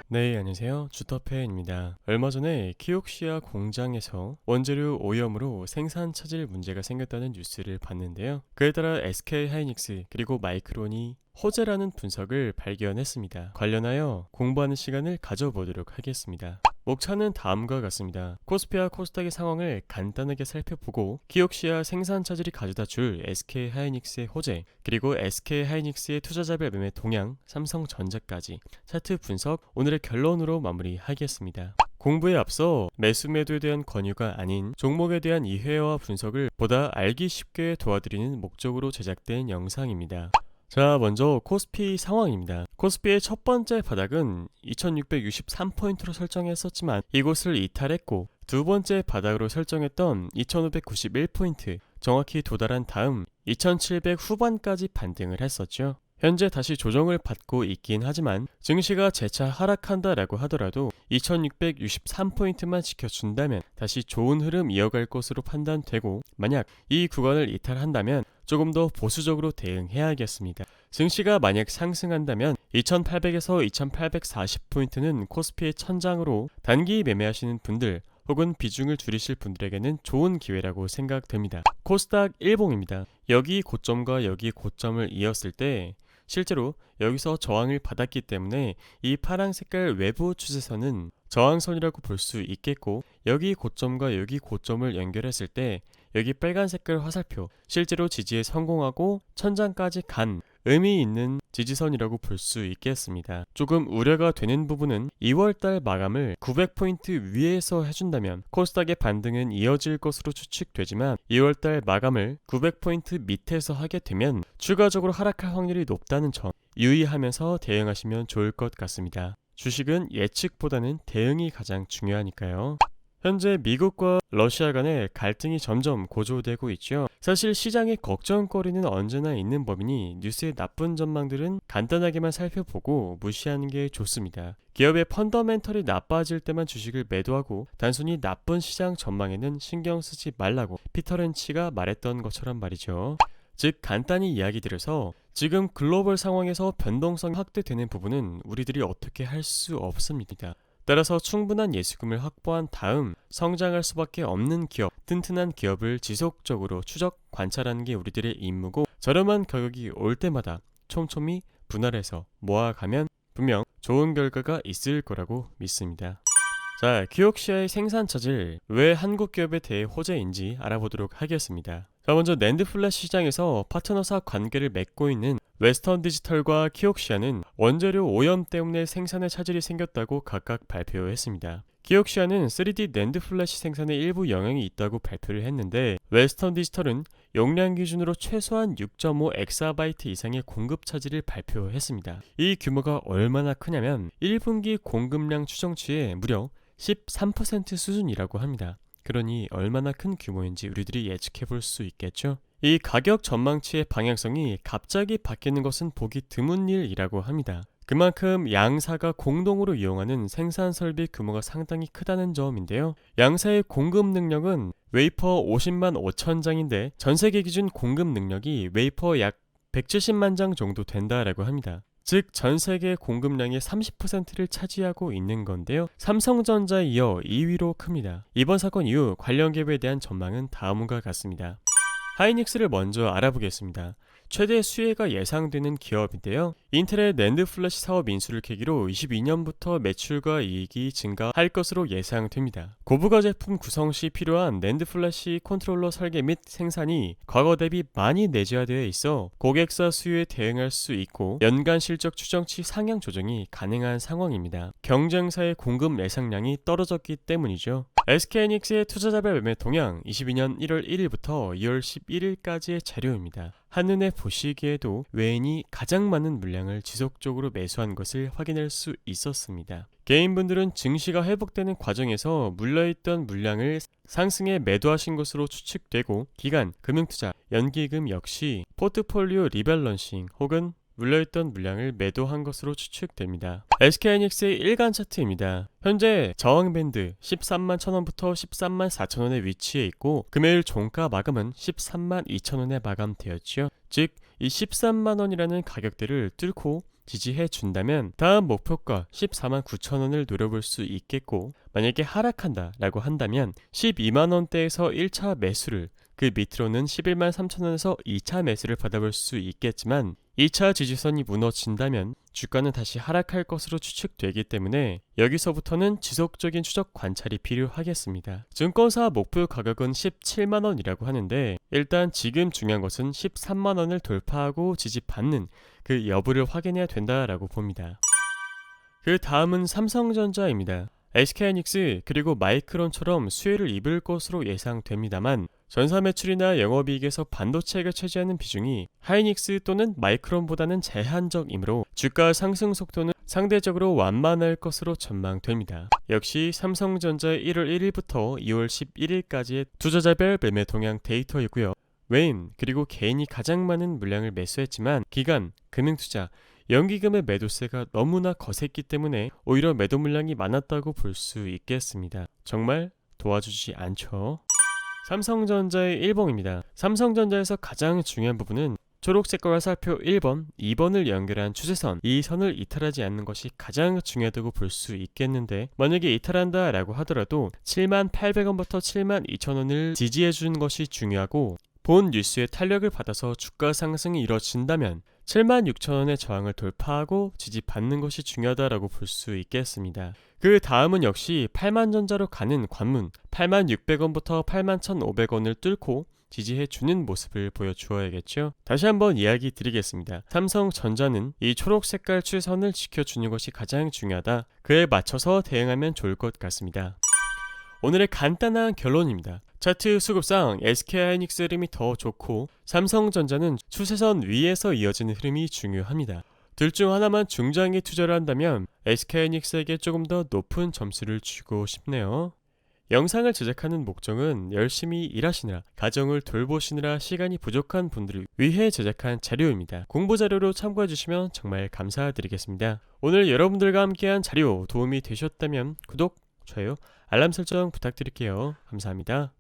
네, 안녕하세요. 주터페입니다. 얼마 전에 키옥시아 공장에서 원재료 오염으로 생산 차질 문제가 생겼다는 뉴스를 봤는데요. 그에 따라 SK하이닉스 그리고 마이크론이 호재라는 분석을 발견했습니다. 관련하여 공부하는 시간을 가져보도록 하겠습니다. 목차는 다음과 같습니다. 코스피와 코스닥의 상황을 간단하게 살펴보고 키옥시아 생산 차질이 가져다 줄 SK하이닉스의 호재, 그리고 SK하이닉스의 투자자별 매매 동향, 삼성전자까지 차트 분석, 오늘의 결론으로 마무리하겠습니다. 공부에 앞서 매수 매도에 대한 권유가 아닌 종목에 대한 이해와 분석을 보다 알기 쉽게 도와드리는 목적으로 제작된 영상입니다. 자, 먼저 코스피 상황입니다. 코스피의 첫 번째 바닥은 2663포인트로 설정했었지만 이곳을 이탈했고, 두 번째 바닥으로 설정했던 2591포인트 정확히 도달한 다음 2700 후반까지 반등을 했었죠. 현재 다시 조정을 받고 있긴 하지만 증시가 재차 하락한다라고 하더라도 2663포인트만 지켜준다면 다시 좋은 흐름 이어갈 것으로 판단되고, 만약 이 구간을 이탈한다면 조금 더 보수적으로 대응해야겠습니다. 증시가 만약 상승한다면 2800에서 2840포인트는 코스피의 천장으로 단기 매매하시는 분들 혹은 비중을 줄이실 분들에게는 좋은 기회라고 생각됩니다. 코스닥 일봉입니다. 여기 고점과 여기 고점을 이었을 때 실제로 여기서 저항을 받았기 때문에 이 파란 색깔 외부 추세선은 저항선이라고 볼 수 있겠고, 여기 고점과 여기 고점을 연결했을 때 여기 빨간 색깔 화살표, 실제로 지지에 성공하고 천장까지 간 의미 있는 지지선이라고 볼 수 있겠습니다. 조금 우려가 되는 부분은 2월달 마감을 900포인트 위에서 해준다면 코스닥의 반등은 이어질 것으로 추측되지만, 2월달 마감을 900포인트 밑에서 하게 되면 추가적으로 하락할 확률이 높다는 점 유의하면서 대응하시면 좋을 것 같습니다. 주식은 예측보다는 대응이 가장 중요하니까요. 현재 미국과 러시아 간의 갈등이 점점 고조되고 있죠. 사실 시장의 걱정거리는 언제나 있는 법이니 뉴스의 나쁜 전망들은 간단하게만 살펴보고 무시하는 게 좋습니다. 기업의 펀더멘털이 나빠질 때만 주식을 매도하고 단순히 나쁜 시장 전망에는 신경 쓰지 말라고 피터 렌치가 말했던 것처럼 말이죠. 즉 간단히 이야기 드려서 지금 글로벌 상황에서 변동성이 확대되는 부분은 우리들이 어떻게 할 수 없습니다. 따라서 충분한 예수금을 확보한 다음 성장할 수밖에 없는 기업, 튼튼한 기업을 지속적으로 추적, 관찰하는 게 우리들의 임무고, 저렴한 가격이 올 때마다 촘촘히 분할해서 모아가면 분명 좋은 결과가 있을 거라고 믿습니다. 자, 키옥시아의 생산 차질, 왜 한국 기업에 대해 호재인지 알아보도록 하겠습니다. 자, 먼저 낸드 플래시 시장에서 파트너사 관계를 맺고 있는 웨스턴 디지털과 키옥시아는 원재료 오염 때문에 생산에 차질이 생겼다고 각각 발표했습니다. 키옥시아는 3D 낸드 플래시 생산에 일부 영향이 있다고 발표를 했는데, 웨스턴 디지털은 용량 기준으로 최소한 6.5 엑사바이트 이상의 공급 차질을 발표했습니다. 이 규모가 얼마나 크냐면 1분기 공급량 추정치의 무려 13% 수준이라고 합니다. 그러니 얼마나 큰 규모인지 우리들이 예측해 볼 수 있겠죠. 이 가격 전망치의 방향성이 갑자기 바뀌는 것은 보기 드문 일이라고 합니다. 그만큼 양사가 공동으로 이용하는 생산 설비 규모가 상당히 크다는 점인데요. 양사의 공급 능력은 웨이퍼 50만 5천 장인데 전 세계 기준 공급 능력이 웨이퍼 약 170만 장 정도 된다라고 합니다. 즉 전 세계 공급량의 30%를 차지하고 있는 건데요. 삼성전자에 이어 2위로 큽니다. 이번 사건 이후 관련 기업에 대한 전망은 다음과 같습니다. 하이닉스를 먼저 알아보겠습니다. 최대 수혜가 예상되는 기업인데요. 인텔의 낸드 플래시 사업 인수를 계기로 22년부터 매출과 이익이 증가할 것으로 예상됩니다. 고부가 제품 구성 시 필요한 낸드 플래시 컨트롤러 설계 및 생산이 과거 대비 많이 내재화되어 있어 고객사 수요에 대응할 수 있고, 연간 실적 추정치 상향 조정이 가능한 상황입니다. 경쟁사의 공급 예상량이 떨어졌기 때문이죠. SK하이닉스의 투자자별 매매 동향 22년 1월 1일부터 2월 11일까지의 자료입니다. 한눈에 보시기에도 외인이 가장 많은 물량을 지속적으로 매수한 것을 확인할 수 있었습니다. 개인분들은 증시가 회복되는 과정에서 물려있던 물량을 상승에 매도하신 것으로 추측되고, 기관, 금융투자, 연기금 역시 포트폴리오 리밸런싱 혹은 물려있던 물량을 매도한 것으로 추측됩니다. SK하이닉스의 일간 차트입니다. 현재 저항 밴드 13만 1,000원부터 13만 4,000원에 위치해 있고, 금요일 종가 마감은 13만 2,000원에 마감되었지요. 즉 이 13만 원이라는 가격대를 뚫고 지지해 준다면 다음 목표가 14만 9천 원을 노려볼 수 있겠고, 만약에 하락한다 라고 한다면 12만 원대에서 1차 매수를, 그 밑으로는 11만 3천 원에서 2차 매수를 받아볼 수 있겠지만 2차 지지선이 무너진다면 주가는 다시 하락할 것으로 추측되기 때문에 여기서부터는 지속적인 추적 관찰이 필요하겠습니다. 증권사 목표 가격은 17만 원이라고 하는데, 일단 지금 중요한 것은 13만 원을 돌파하고 지지받는 그 여부를 확인해야 된다라고 봅니다. 그 다음은 삼성전자입니다. SK하이닉스 그리고 마이크론처럼 수혜를 입을 것으로 예상됩니다만, 전사 매출이나 영업이익에서 반도체가 차지하는 비중이 하이닉스 또는 마이크론보다는 제한적이므로 주가 상승 속도는 상대적으로 완만할 것으로 전망됩니다. 역시 삼성전자의 1월 1일부터 2월 11일까지의 투자자별 매매 동향 데이터이고요. 외인 그리고 개인이 가장 많은 물량을 매수했지만 기관, 금융투자, 연기금의 매도세가 너무나 거셌기 때문에 오히려 매도 물량이 많았다고 볼 수 있겠습니다. 정말 도와주지 않죠. 삼성전자의 1번입니다. 삼성전자에서 가장 중요한 부분은 초록색깔 화살표 1번, 2번을 연결한 추세선, 이 선을 이탈하지 않는 것이 가장 중요하다고 볼 수 있겠는데, 만약에 이탈한다 라고 하더라도 78,000원부터 72,000원을 지지해주는 것이 중요하고, 본 뉴스의 탄력을 받아서 주가 상승이 이뤄진다면 76,000원의 저항을 돌파하고 지지받는 것이 중요하다라고 볼 수 있겠습니다. 그 다음은 역시 8만전자로 가는 관문 86,000원부터 81,500원을 뚫고 지지해주는 모습을 보여주어야겠죠. 다시 한번 이야기 드리겠습니다. 삼성전자는 이 초록색깔 추세선을 지켜주는 것이 가장 중요하다. 그에 맞춰서 대응하면 좋을 것 같습니다. 오늘의 간단한 결론입니다. 차트 수급상 SK하이닉스 흐름이 더 좋고 삼성전자는 추세선 위에서 이어지는 흐름이 중요합니다. 둘 중 하나만 중장기 투자를 한다면 SK하이닉스에게 조금 더 높은 점수를 주고 싶네요. 영상을 제작하는 목적은 열심히 일하시느라, 가정을 돌보시느라 시간이 부족한 분들을 위해 제작한 자료입니다. 공부 자료로 참고해 주시면 정말 감사드리겠습니다. 오늘 여러분들과 함께한 자료 도움이 되셨다면 구독, 좋아요, 알람 설정 부탁드릴게요. 감사합니다.